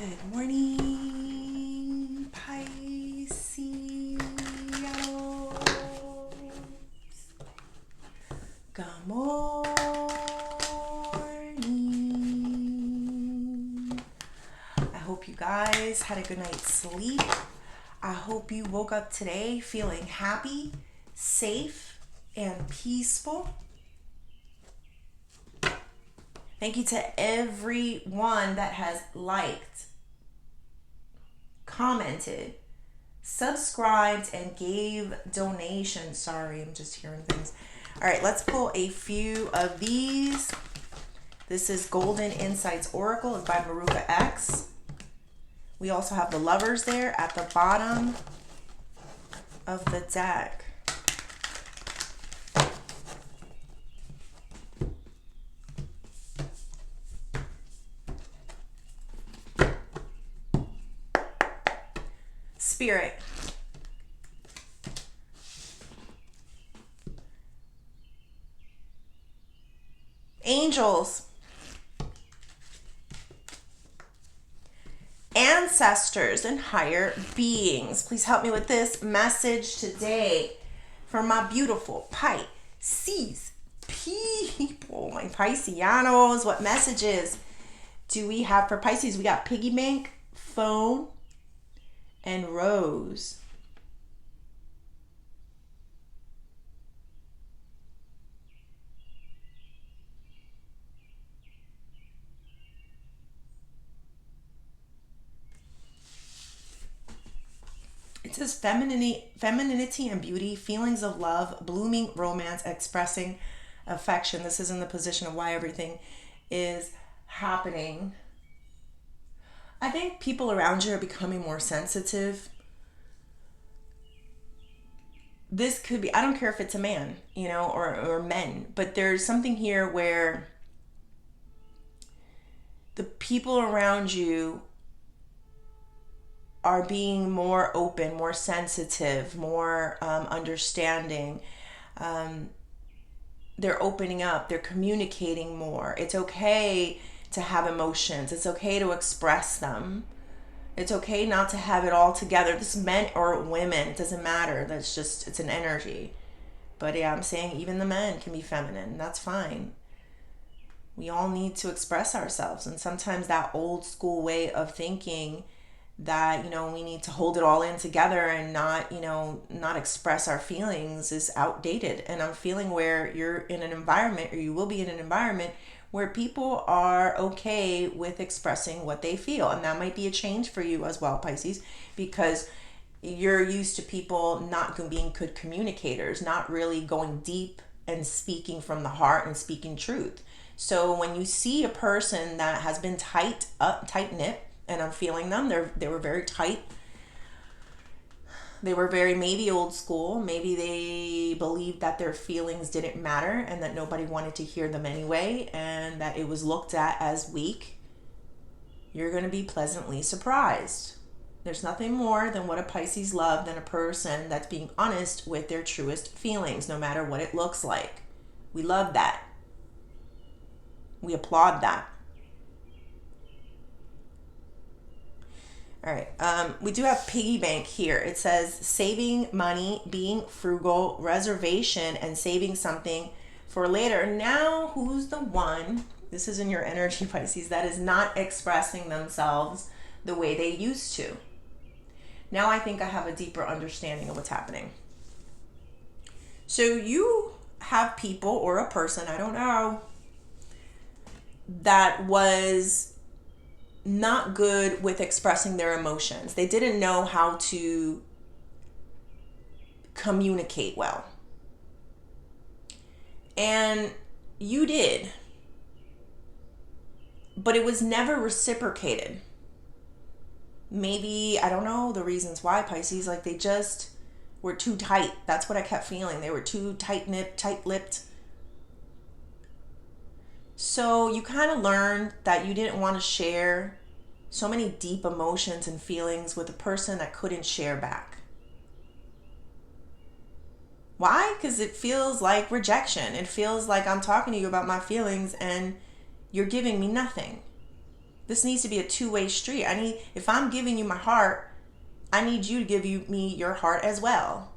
Good morning, Pisces. Good morning. I hope you guys had a good night's sleep. I hope you woke up today feeling happy, safe, and peaceful. Thank you to everyone that has liked, commented, subscribed, and gave donations. Sorry, I'm just hearing things. All right, let's pull a few of these. This is Golden Insights Oracle. It's by Maruka X. We also have the lovers there at the bottom of the deck. Spirit. Angels. Ancestors and higher beings. Please help me with this message today for my beautiful Pisces people, my Pisceanos. What messages do we have for Pisces? We got piggy bank, phone, and rose. It says femininity and beauty, feelings of love, blooming romance, expressing affection. This is in the position of why everything is happening. I think people around you are becoming more sensitive. This could be, I don't care if it's a man, or men, but there's something here where the people around you are being more open, more sensitive, more understanding. They're opening up, they're communicating more. It's okay to have emotions. It's okay to express them. It's okay not to have it all together. This is men or women, it doesn't matter. It's an energy. But yeah, I'm saying even the men can be feminine. That's fine. We all need to express ourselves. And sometimes that old school way of thinking that, we need to hold it all in together and not express our feelings is outdated. And I'm feeling where you're in an environment, or you will be in an environment, where people are okay with expressing what they feel. And that might be a change for you as well, Pisces, because you're used to people not being good communicators, not really going deep and speaking from the heart and speaking truth. So when you see a person that has been tight-knit, and I'm feeling them, they were very tight. They were very maybe old school. Maybe they believed that their feelings didn't matter and that nobody wanted to hear them anyway, and that it was looked at as weak. You're going to be pleasantly surprised. There's nothing more than what a Pisces love than a person that's being honest with their truest feelings, no matter what it looks like. We love that. We applaud that. All right, we do have piggy bank here. It says saving money, being frugal, reservation, and saving something for later. Now, who's the one, this is in your energy, Pisces, that is not expressing themselves the way they used to? Now I think I have a deeper understanding of what's happening. So you have people or a person, I don't know, that was not good with expressing their emotions. They didn't know how to communicate well. And you did. But it was never reciprocated. Maybe, I don't know the reasons why, Pisces, like they just were too tight. That's what I kept feeling. They were too tight-knit, tight-lipped. So you kind of learned that you didn't want to share so many deep emotions and feelings with a person that couldn't share back. Why? Because it feels like rejection. It feels like I'm talking to you about my feelings and you're giving me nothing. This needs to be a two-way street. If I'm giving you my heart, I need you to me your heart as well.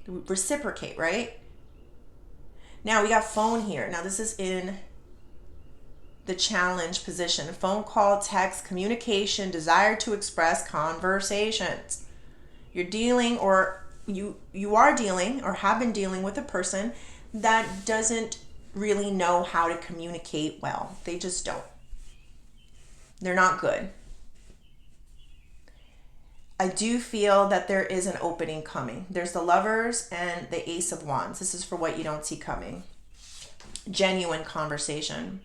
Reciprocate, right? Now we got phone here. Now this is in the challenge position. Phone call, text, communication, desire to express, conversations. You're dealing, or you are dealing or have been dealing with a person that doesn't really know how to communicate well. They just don't. They're not good. I do feel that there is an opening coming. There's the Lovers and the Ace of Wands. This is for what you don't see coming. Genuine conversation.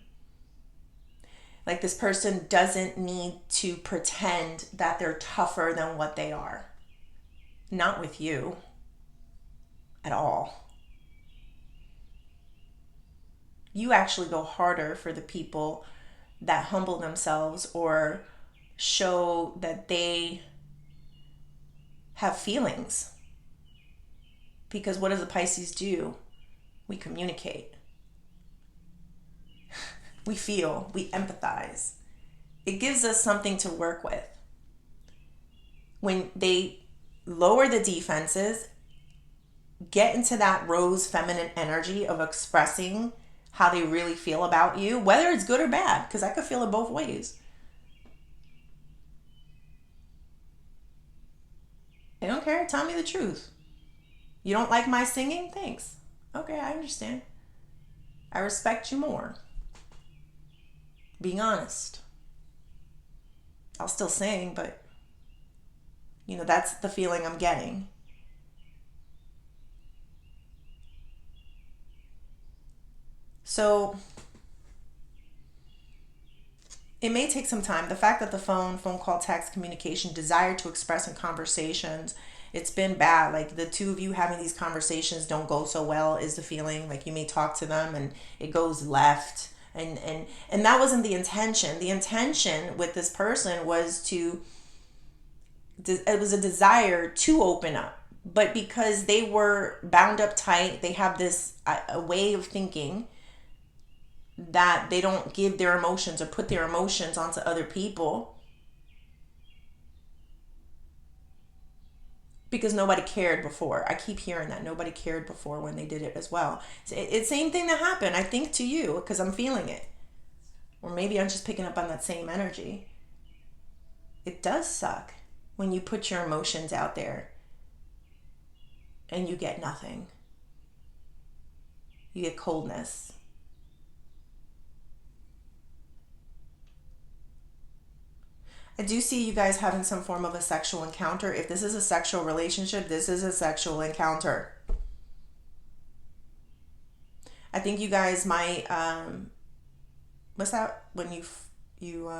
Like, this person doesn't need to pretend that they're tougher than what they are. Not with you at all. You actually go harder for the people that humble themselves or show that they have feelings. Because what does a Pisces do? We communicate. We feel, we empathize. It gives us something to work with. When they lower the defenses, get into that rose feminine energy of expressing how they really feel about you, whether it's good or bad, because I could feel it both ways. I don't care. Tell me the truth. You don't like my singing? Thanks. Okay, I understand. I respect you more. Being honest. I'll still sing, but that's the feeling I'm getting. So it may take some time. The fact that the phone call, text, communication, desire to express in conversations, it's been bad. Like, the two of you having these conversations don't go so well is the feeling. Like, you may talk to them and it goes left. And that wasn't the intention. The intention with this person was it was a desire to open up. But because they were bound up tight, they have this a way of thinking that they don't give their emotions or put their emotions onto other people, because nobody cared before. I keep hearing that nobody cared before when they did it as well. It's the same thing that happened, I think, to you, because I'm feeling it. Or maybe I'm just picking up on that same energy. It does suck when you put your emotions out there and you get nothing. You get coldness. I do see you guys having some form of a sexual encounter. If this is a sexual relationship, this is a sexual encounter. I think you guys might, what's that? When you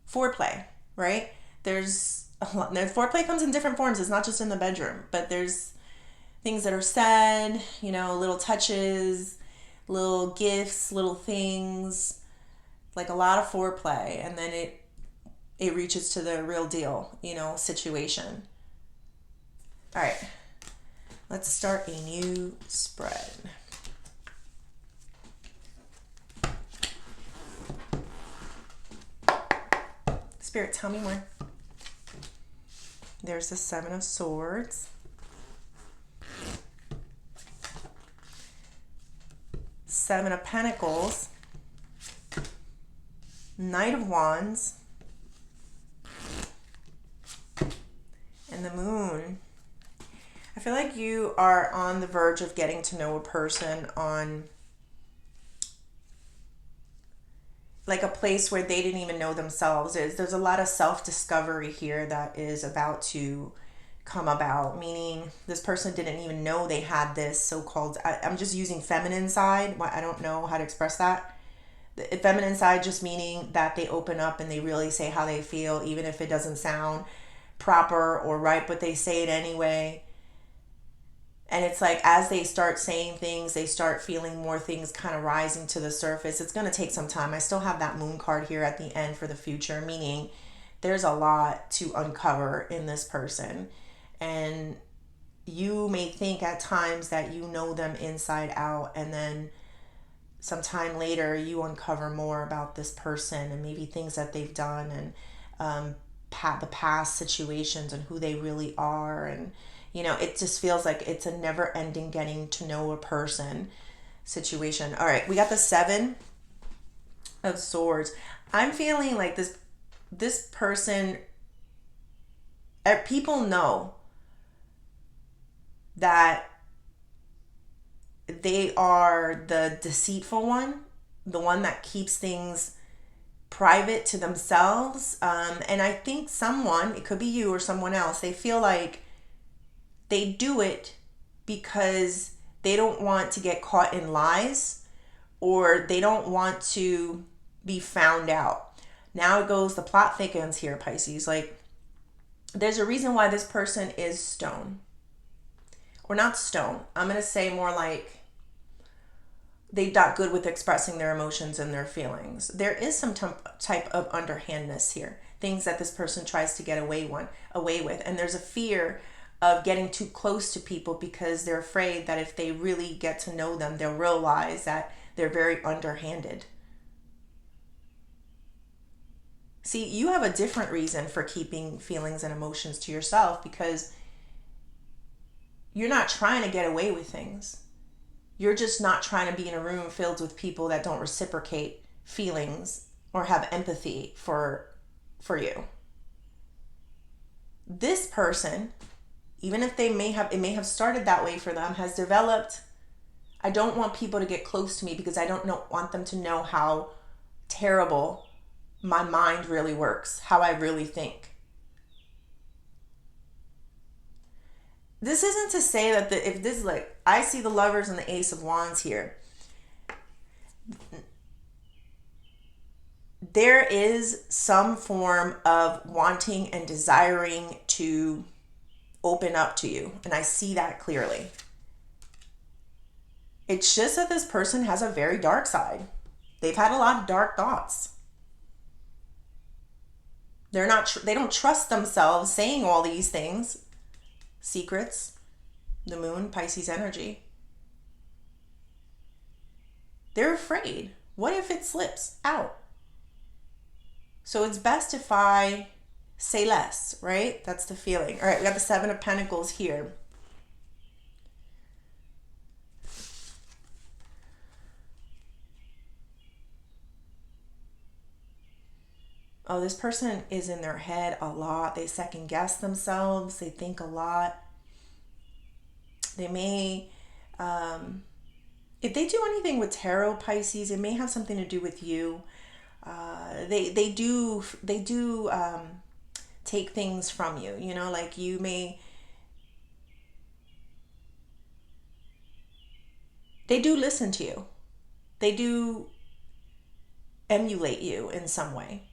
foreplay, right? There's a lot. Foreplay comes in different forms. It's not just in the bedroom, but there's things that are said, little touches, little gifts, little things, like a lot of foreplay. And then it reaches to the real deal, situation. All right, let's start a new spread. Spirit, tell me more. There's the Seven of Swords. Seven of Pentacles. Knight of Wands. And the Moon. I feel like you are on the verge of getting to know a person on like a place where they didn't even know themselves. There's a lot of self-discovery here that is about to come about, meaning this person didn't even know they had this so-called, I'm just using feminine side. I don't know how to express that. The feminine side just meaning that they open up and they really say how they feel, even if it doesn't sound proper or right, but they say it anyway. And it's like, as they start saying things, they start feeling more things kind of rising to the surface. It's going to take some time. I still have that Moon card here at the end for the future, meaning there's a lot to uncover in this person. And you may think at times that you know them inside out, and then sometime later you uncover more about this person and maybe things that they've done, and the past situations and who they really are. And it just feels like it's a never ending getting to know a person situation. All right, we got the 7 of Swords. I'm feeling like this person, people know that they are the deceitful one, the one that keeps things private to themselves. And I think someone, it could be you or someone else, they feel like they do it because they don't want to get caught in lies, or they don't want to be found out. Now it goes, the plot thickens here, Pisces. Like, there's a reason why this person is stone. Or not stone. I'm going to say more like they're not good with expressing their emotions and their feelings. There is some type of underhandness here. Things that this person tries to get away with. And there's a fear of getting too close to people because they're afraid that if they really get to know them, they'll realize that they're very underhanded. See, you have a different reason for keeping feelings and emotions to yourself, because you're not trying to get away with things. You're just not trying to be in a room filled with people that don't reciprocate feelings or have empathy for you. This person, even if it may have started that way for them, has developed, I don't want people to get close to me because I don't want them to know how terrible my mind really works, how I really think. This isn't to say that if this is like, I see the Lovers and the Ace of Wands here. There is some form of wanting and desiring to open up to you, and I see that clearly. It's just that this person has a very dark side. They've had a lot of dark thoughts. They don't trust themselves saying all these things. Secrets, the moon, Pisces energy. They're afraid. What if it slips out? So it's best if I say less, right? That's the feeling. All right, we got the 7 of Pentacles here. Oh, this person is in their head a lot. They second guess themselves. They think a lot. They may, if they do anything with tarot, Pisces, it may have something to do with you. They do take things from you. Like you may. They do listen to you. They do emulate you in some way.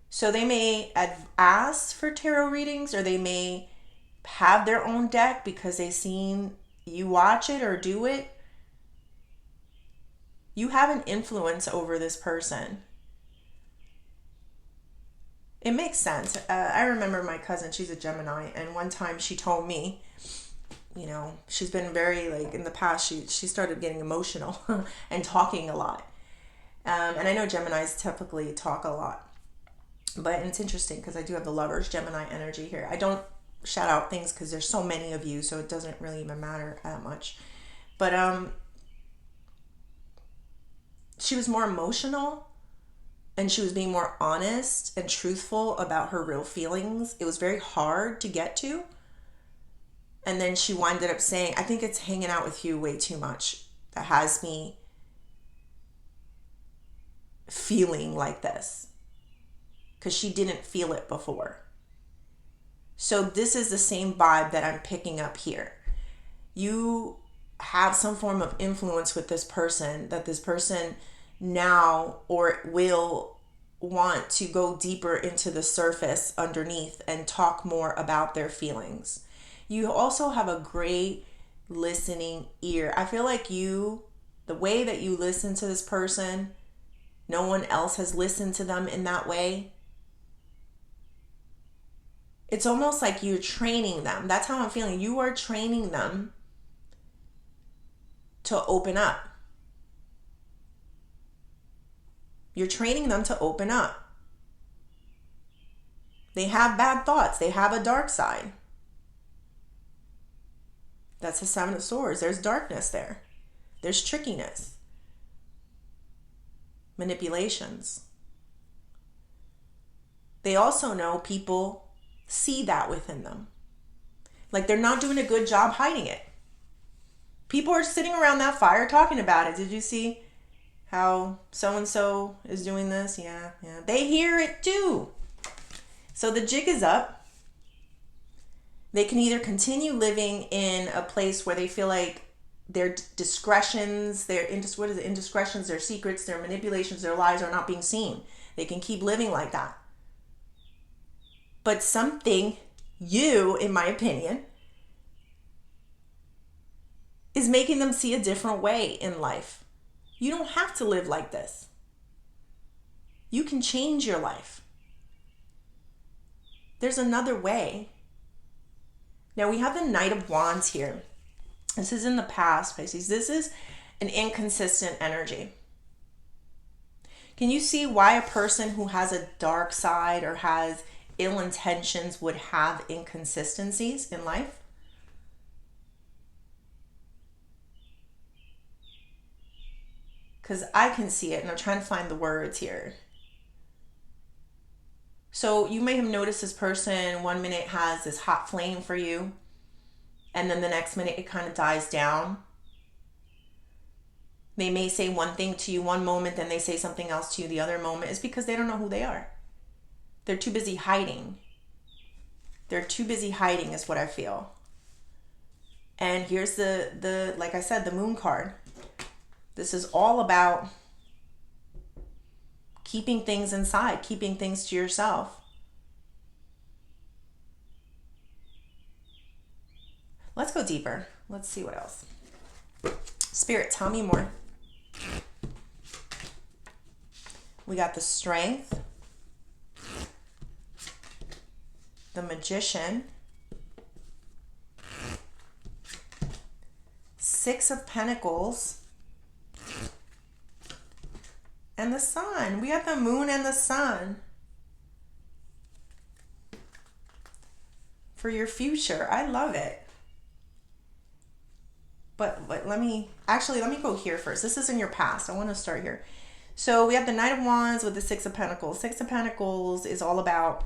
So they may ask for tarot readings, or they may have their own deck because they've seen you watch it or do it. You have an influence over this person. It makes sense. I remember my cousin, she's a Gemini, and one time she told me, she's been very, like, in the past, she started getting emotional and talking a lot. And I know Geminis typically talk a lot. But it's interesting because I do have the Lovers, Gemini energy here. I don't shout out things because there's so many of you, so it doesn't really even matter that much. But she was more emotional, and she was being more honest and truthful about her real feelings. It was very hard to get to. And then she winded up saying, I think it's hanging out with you way too much that has me feeling like this. Because she didn't feel it before. So this is the same vibe that I'm picking up here. You have some form of influence with this person, that this person now or will want to go deeper into the surface underneath and talk more about their feelings. You also have a great listening ear. I feel like the way that you listen to this person, no one else has listened to them in that way. It's almost like you're training them. That's how I'm feeling. You are training them to open up. You're training them to open up. They have bad thoughts. They have a dark side. That's the Seven of Swords. There's darkness there. There's trickiness. Manipulations. They also know people see that within them. Like they're not doing a good job hiding it. People are sitting around that fire talking about it. Did you see how so-and-so is doing this? Yeah. They hear it too. So the jig is up. They can either continue living in a place where they feel like their discretions, their indiscretions, their secrets, their manipulations, their lies are not being seen. They can keep living like that. But something, in my opinion, is making them see a different way in life. You don't have to live like this. You can change your life. There's another way. Now we have the Knight of Wands here. This is in the past, Pisces. This is an inconsistent energy. Can you see why a person who has a dark side or has ill intentions would have inconsistencies in life? Because I can see it and I'm trying to find the words here. So you may have noticed this person 1 minute has this hot flame for you, and then the next minute it kind of dies down. They may say one thing to you one moment, then they say something else to you the other moment. It's because they don't know who they are. They're too busy hiding. They're too busy hiding is what I feel. And here's the like I said, the Moon card. This is all about keeping things inside, keeping things to yourself. Let's go deeper. Let's see what else. Spirit, tell me more. We got the Strength, the Magician, Six of Pentacles, and the Sun. We got the Moon and the Sun for your future. I love it. But let me go here first. This is in your past. I want to start here. So we have the Knight of Wands with the Six of Pentacles. Six of Pentacles is all about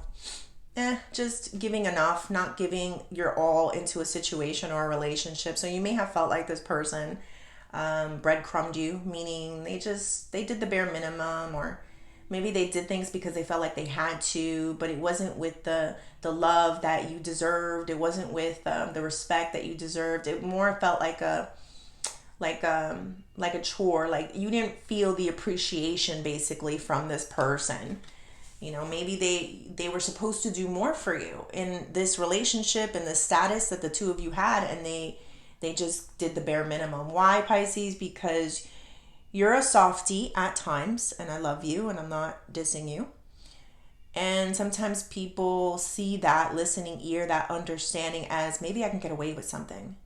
just giving enough, not giving your all into a situation or a relationship. So you may have felt like this person breadcrumbed you, meaning they did the bare minimum, or maybe they did things because they felt like they had to, but it wasn't with the love that you deserved. It wasn't with the respect that you deserved. It more felt like a chore. Like you didn't feel the appreciation basically from this person. You know, maybe they were supposed to do more for you in this relationship and the status that the two of you had, and they just did the bare minimum. Why, Pisces? Because you're a softie at times, and I love you, and I'm not dissing you. And sometimes people see that listening ear, that understanding as maybe I can get away with something.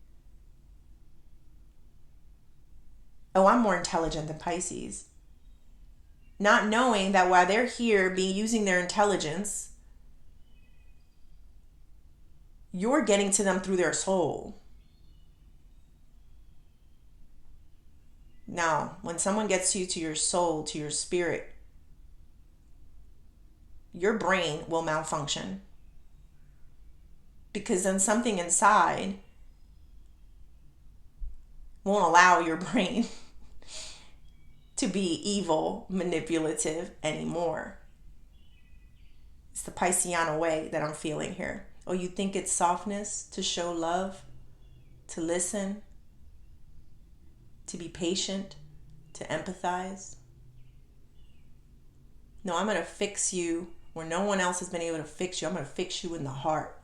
Oh, I'm more intelligent than Pisces. Not knowing that while they're here using their intelligence, you're getting to them through their soul. Now, when someone gets you to your soul, to your spirit, your brain will malfunction. Because then something inside won't allow your brain to be evil, manipulative anymore. It's the Pisceana way that I'm feeling here. Oh, you think it's softness to show love, to listen, to be patient, to empathize? No, I'm going to fix you where no one else has been able to fix you. I'm going to fix you in the heart.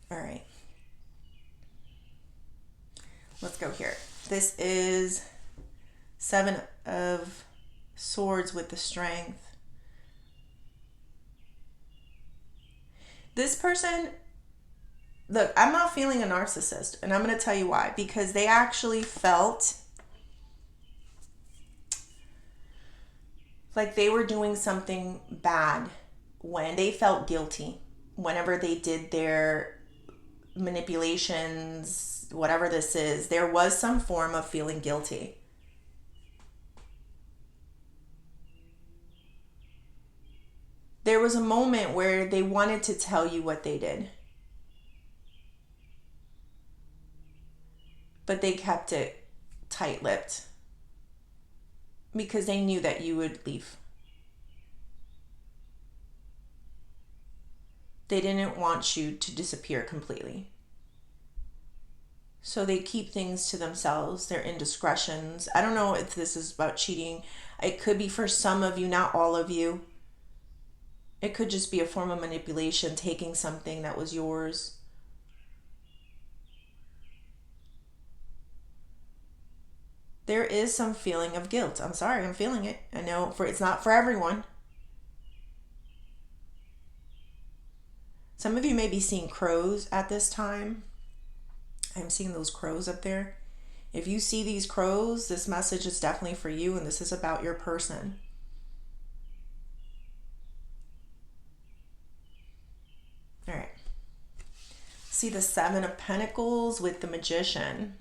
All right. Let's go here. This is Seven of Swords with the Strength. look, I'm not feeling a narcissist, and I'm going to tell you why. Because they actually felt like they were doing something bad when they felt guilty whenever they did their manipulations, whatever this is. There was some form of feeling guilty. There was a moment where they wanted to tell you what they did, but they kept it tight-lipped because they knew that you would leave. They didn't want you to disappear completely. So they keep things to themselves, their indiscretions. I don't know if this is about cheating. It could be for some of you, not all of you. It could just be a form of manipulation, taking something that was yours. There is some feeling of guilt. I'm sorry, I'm feeling it. I know it's not for everyone. Some of you may be seeing crows at this time. I'm seeing those crows up there. If you see these crows, this message is definitely for you, and this is about your person. All right. See the Seven of Pentacles with the Magician.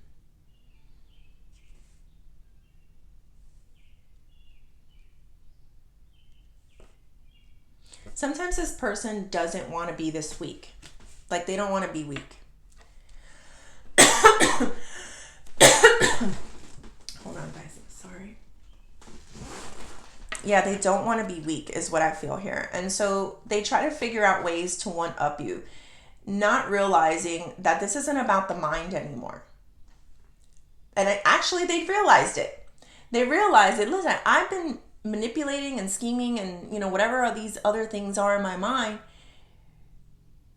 Sometimes this person doesn't want to be this weak. Like they don't want to be weak. Hold on, guys. Sorry. Yeah, they don't want to be weak is what I feel here. And so they try to figure out ways to one-up you, not realizing that this isn't about the mind anymore. And they realized it. They realized it. Listen, I've been manipulating and scheming and, whatever these other things are in my mind.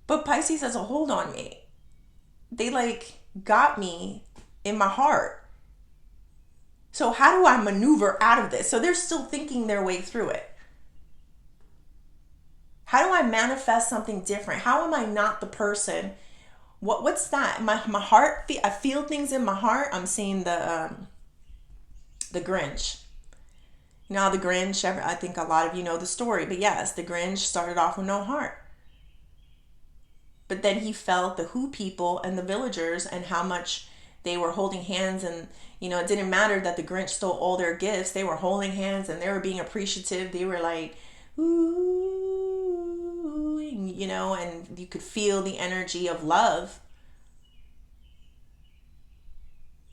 But Pisces has a hold on me. They got me in my heart. So how do I maneuver out of this? So they're still thinking their way through it. How do I manifest something different? How am I not the person? What's that? My heart, I feel things in my heart. I'm seeing the Grinch. You know how the Grinch, I think a lot of you know the story, but yes, the Grinch started off with no heart. But then he felt the Who people and the villagers and how much they were holding hands, and it didn't matter that the Grinch stole all their gifts. They were holding hands and they were being appreciative. They were like, ooh, and you could feel the energy of love.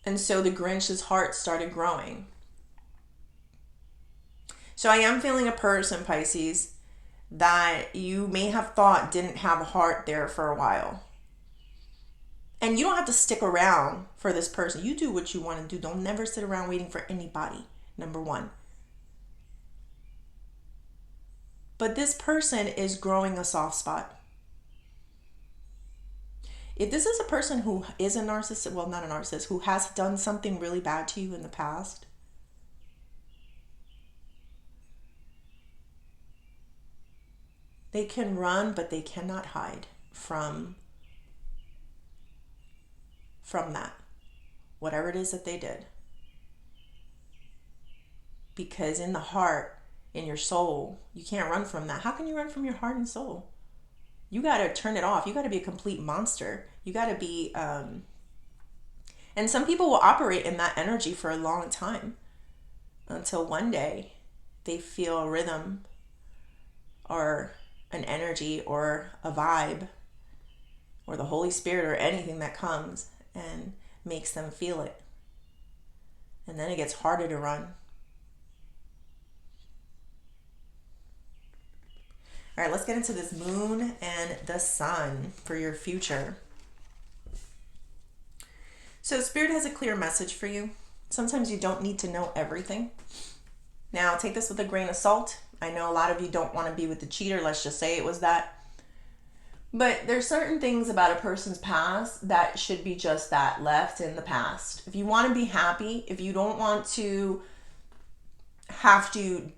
And so the Grinch's heart started growing. So I am feeling a person, Pisces, that you may have thought didn't have a heart there for a while. And you don't have to stick around for this person. You do what you want to do. Don't never sit around waiting for anybody, number one. But this person is growing a soft spot. If this is a person who is a narcissist, well, not a narcissist, who has done something really bad to you in the past, they can run, but they cannot hide from that, whatever it is that they did. Because in the heart, in your soul, you can't run from that. How can you run from your heart and soul? You got to turn it off. You got to be a complete monster. You got to be, and some people will operate in that energy for a long time until one day they feel a rhythm or an energy or a vibe or the Holy Spirit or anything that comes and makes them feel it. And then it gets harder to run. All right, let's get into this moon and the sun for your future. So Spirit has a clear message for you. Sometimes you don't need to know everything. Now, take this with a grain of salt. I know a lot of you don't want to be with the cheater. Let's just say it was that. But there's certain things about a person's past that should be just that, left in the past. If you want to be happy, if you don't want to have to,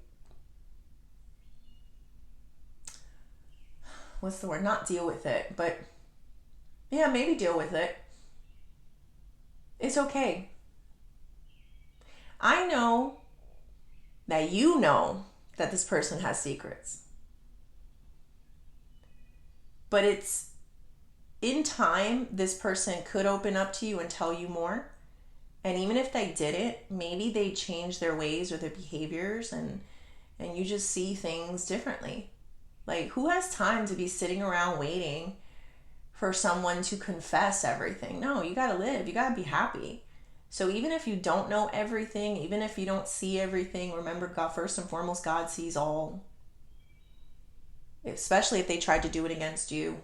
not deal with it, but Yeah, maybe deal with it. It's okay. I know that you know that this person has secrets. But it's in time, this person could open up to you and tell you more. And even if they didn't, maybe they change their ways or their behaviors, and you just see things differently. Like, who has time to be sitting around waiting for someone to confess everything? No, you got to live. You got to be happy. So even if you don't know everything, even if you don't see everything, remember, God, first and foremost, God sees all. Especially if they tried to do it against you.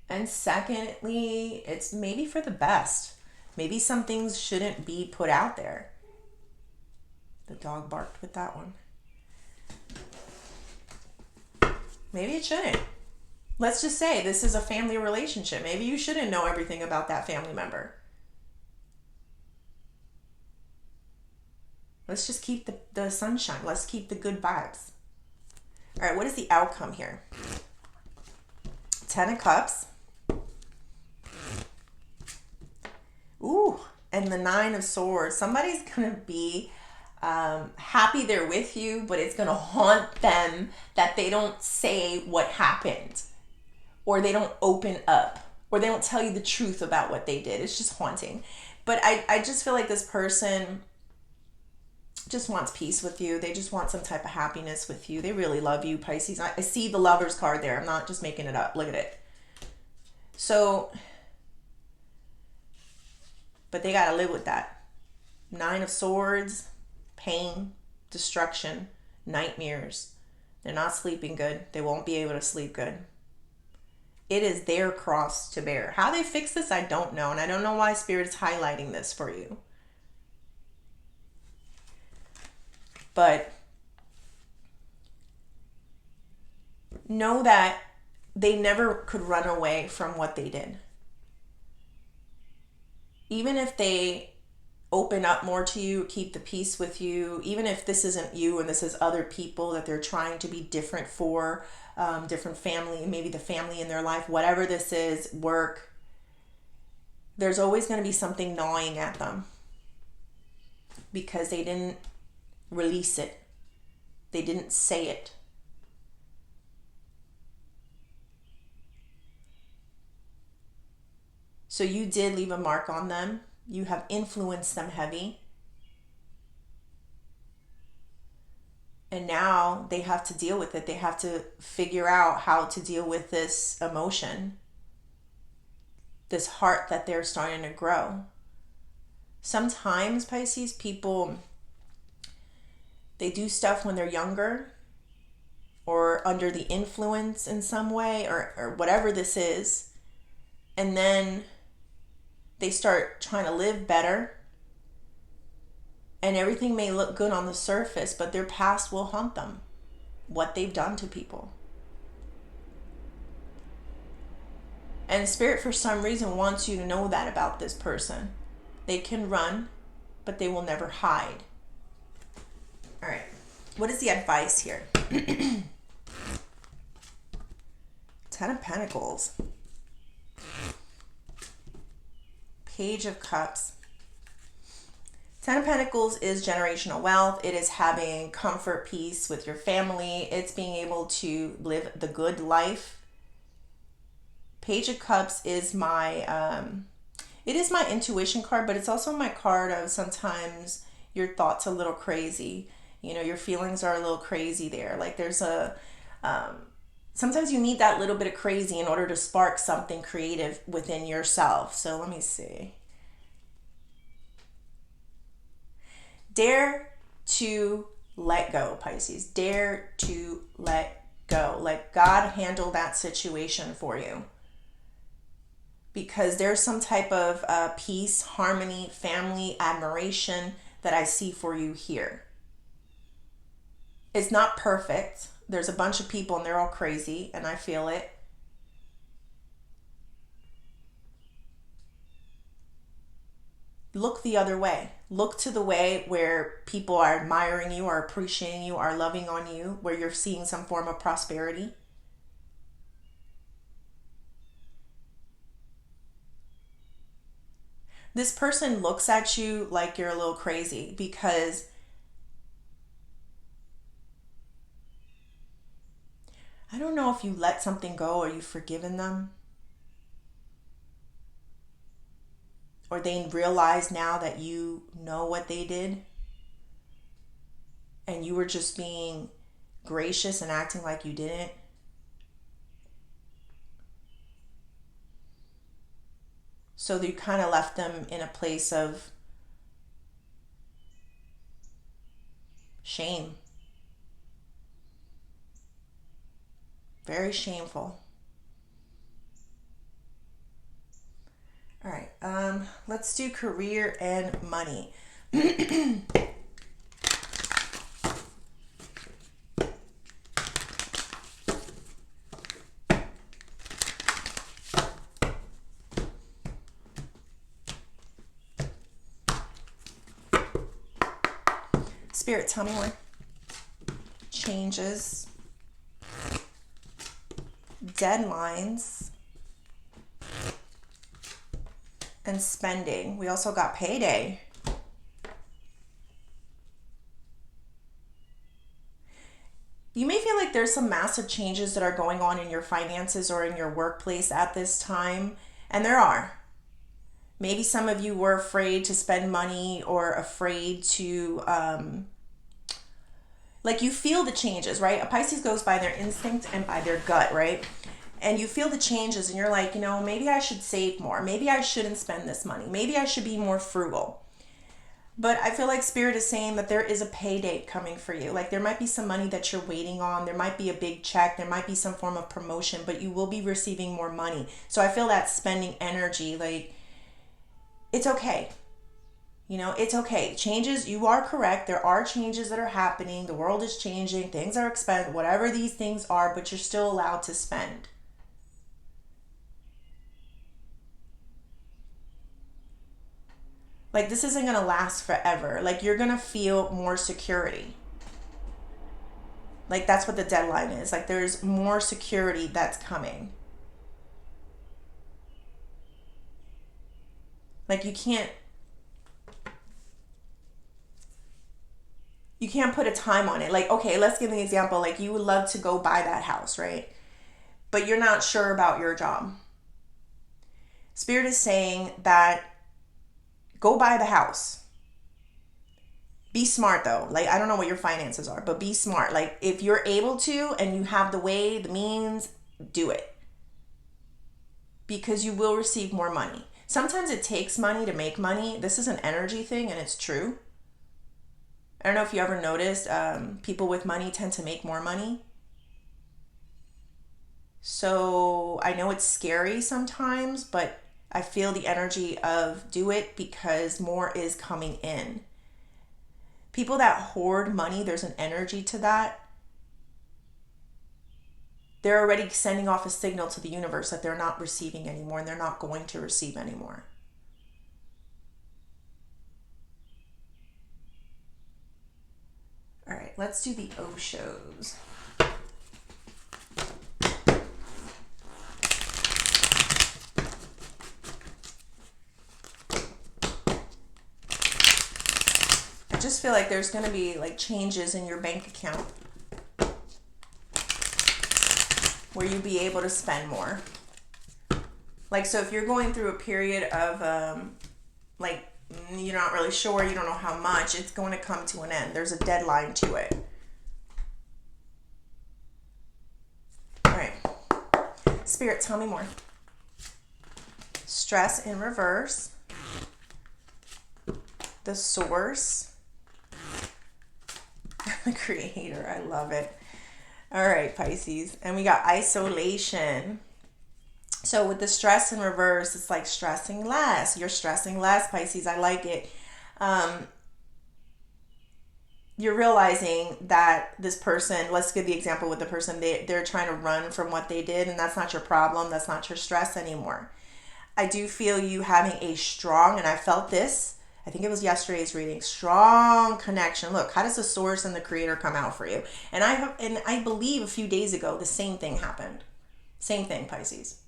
And secondly, it's maybe for the best. Maybe some things shouldn't be put out there. The dog barked with that one. Maybe it shouldn't. Let's just say this is a family relationship. Maybe you shouldn't know everything about that family member. Let's just keep the sunshine. Let's keep the good vibes. All right, what is the outcome here? 10 of Cups. Ooh, and the 9 of Swords. Somebody's going to be happy they're with you, but it's going to haunt them that they don't say what happened, or they don't open up, or they don't tell you the truth about what they did. It's just haunting. But I just feel like this person just wants peace with you. They just want some type of happiness with you. They really love you, Pisces. I see the Lovers card there. I'm not just making it up. Look at it. So, but they got to live with that. 9 of Swords, pain, destruction, nightmares. They're not sleeping good. They won't be able to sleep good. It is their cross to bear. How they fix this, I don't know. And I don't know why Spirit is highlighting this for you. But know that they never could run away from what they did. Even if they open up more to you, keep the peace with you, even if this isn't you and this is other people that they're trying to be different for, different family, maybe the family in their life, whatever this is, work, there's always going to be something gnawing at them because they didn't release it. They didn't say it. So you did leave a mark on them. You have influenced them heavy. And now they have to deal with it. They have to figure out how to deal with this emotion, this heart that they're starting to grow. Sometimes, Pisces, people, they do stuff when they're younger or under the influence in some way or whatever this is. And then they start trying to live better. And everything may look good on the surface, but their past will haunt them. What they've done to people. And Spirit, for some reason, wants you to know that about this person. They can run, but they will never hide. All right. What is the advice here? 10 of Pentacles. Page of Cups. 10 of Pentacles is generational wealth. It is having comfort, peace with your family. It's being able to live the good life. Page of Cups is my, it is my intuition card, but it's also my card of sometimes your thoughts a little crazy. You know, your feelings are a little crazy there. Like there's sometimes you need that little bit of crazy in order to spark something creative within yourself. So let me see. Dare to let go, Pisces. Dare to let go. Let God handle that situation for you. Because there's some type of peace, harmony, family, admiration that I see for you here. It's not perfect. There's a bunch of people and they're all crazy, and I feel it. Look the other way. Look to the way where people are admiring you, are appreciating you, are loving on you, where you're seeing some form of prosperity. This person looks at you like you're a little crazy because I don't know if you let something go or you've forgiven them, or they realize now that you know what they did and you were just being gracious and acting like you didn't. So you kind of left them in a place of shame. Very shameful. All right, let's do career and money. Spirit, tell me more. Changes, deadlines, and spending. We also got payday. You may feel like there's some massive changes that are going on in your finances or in your workplace at this time, and there are. Maybe some of you were afraid to spend money or afraid to, like, you feel the changes, right? A Pisces goes by their instinct and by their gut, right? And you feel the changes and you're like, maybe I should save more. Maybe I shouldn't spend this money. Maybe I should be more frugal. But I feel like Spirit is saying that there is a pay date coming for you. Like, there might be some money that you're waiting on. There might be a big check. There might be some form of promotion, but you will be receiving more money. So I feel that spending energy, like, it's okay. It's okay. Changes, you are correct. There are changes that are happening. The world is changing. Things are expensive, whatever these things are, but you're still allowed to spend. Like, this isn't going to last forever. Like, you're going to feel more security. Like, that's what the deadline is. Like, there's more security that's coming. Like, you can't put a time on it. Like, okay, let's give an example. Like, you would love to go buy that house, right? But you're not sure about your job. Spirit is saying that go buy the house. Be smart though. Like, I don't know what your finances are, but be smart. Like, if you're able to and you have the way, the means, do it. Because you will receive more money. Sometimes it takes money to make money. This is an energy thing and it's true. I don't know if you ever noticed, people with money tend to make more money. So I know it's scary sometimes, but I feel the energy of do it because more is coming in. People that hoard money, there's an energy to that. They're already sending off a signal to the universe that they're not receiving anymore and they're not going to receive anymore. All right, let's do the Oshos. I just feel like there's going to be like changes in your bank account where you'll be able to spend more. Like, so if you're going through a period of like, you're not really sure, you don't know how much, it's going to come to an end. There's a deadline to it. All right. Spirit, tell me more. Stress in reverse. The source. The creator. I love it. All right, Pisces. And we got isolation. So with the stress in reverse, it's like stressing less. You're stressing less, Pisces. I like it. You're realizing that this person, let's give the example with the person, they're trying to run from what they did, and that's not your problem. That's not your stress anymore. I do feel you having a strong, and I felt this, I think it was yesterday's reading, strong connection. Look, how does the source and the creator come out for you? And I believe a few days ago, the same thing happened. Same thing, Pisces.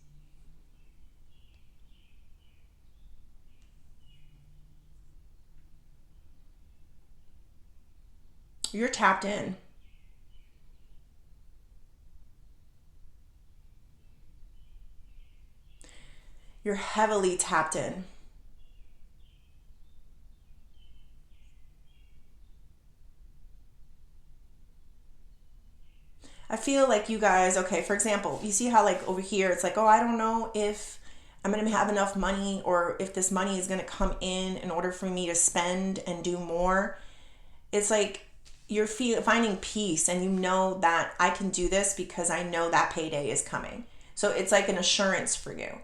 You're tapped in. You're heavily tapped in. I feel like you guys, okay, for example, you see how like over here it's like, oh, I don't know if I'm going to have enough money or if this money is going to come in order for me to spend and do more. It's like you're finding peace and you know that I can do this because I know that payday is coming. So it's like an assurance for you.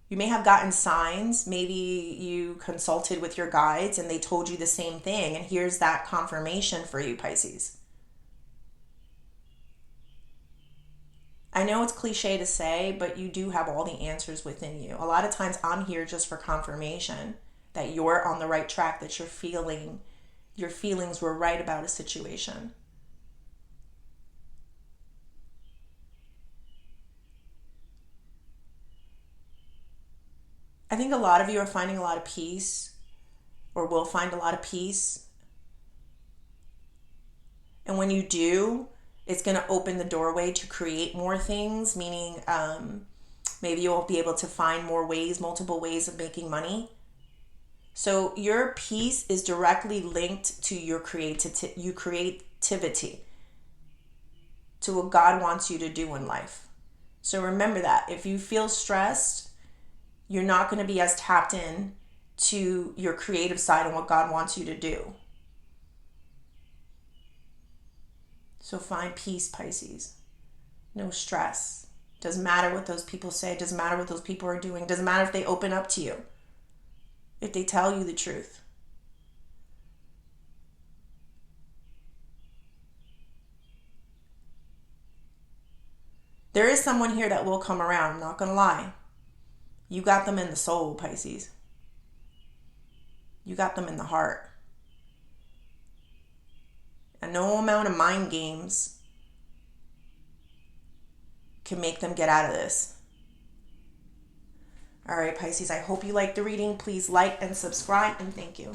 You may have gotten signs, maybe you consulted with your guides and they told you the same thing, and here's that confirmation for you, Pisces. I know it's cliche to say, but you do have all the answers within you. A lot of times I'm here just for confirmation that you're on the right track, that you're feeling your feelings were right about a situation. I think a lot of you are finding a lot of peace or will find a lot of peace. And when you do, it's going to open the doorway to create more things, meaning maybe you'll be able to find more ways, multiple ways of making money. So your peace is directly linked to your creativity, to what God wants you to do in life. So remember that. If you feel stressed, you're not going to be as tapped in to your creative side and what God wants you to do. So find peace, Pisces. No stress. Doesn't matter what those people say. Doesn't matter what those people are doing. Doesn't matter if they open up to you. If they tell you the truth. There is someone here that will come around. I'm not going to lie. You got them in the soul, Pisces. You got them in the heart. And no amount of mind games can make them get out of this. All right, Pisces, I hope you liked the reading. Please like and subscribe, and thank you.